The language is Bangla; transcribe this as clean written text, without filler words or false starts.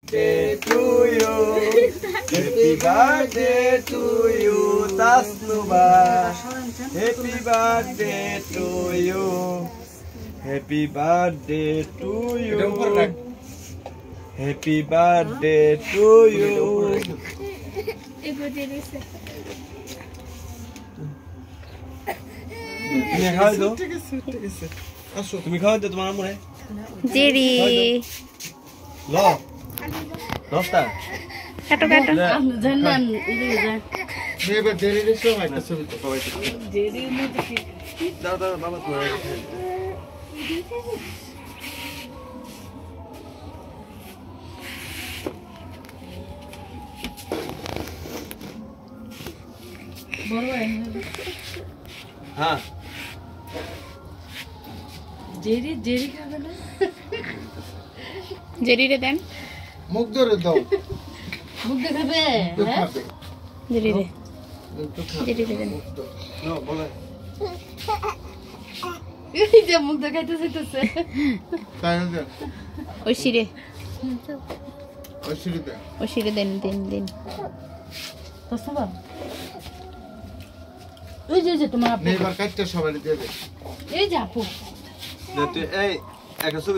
Day to you. Happy birthday to you, Tasnuba. Happy birthday to you. Happy birthday to you. Happy birthday to you. তুমি খাওয়াই দাও। ঠিক আছে আসো তুমি খাওয়াই দাও তোমার আমরে জেরি ল দশটা কাটো কাটো জানেন এই যে এবার জেরি দিছো একটা ছবি তো সবাই জেরির মধ্যে কি দাও দাও বাবা তোমার বড় হ্যাঁ জেরি খাবে না জেরি রে দেন মুখ ধরে দাও মুখ দেখাবে হ্যাঁ জেরি রে জেরি রে দেন না বলে এই যে মুখ দেখাইতে চাইতেছে তাই না ঐশিরে অসুবিধা ঐশিরে দেন দিন দিন তোসবা এই যে তোমার আপু নেবার কাটটা সবাই দিয়ে দে এই যে আপু এই একটা ছবি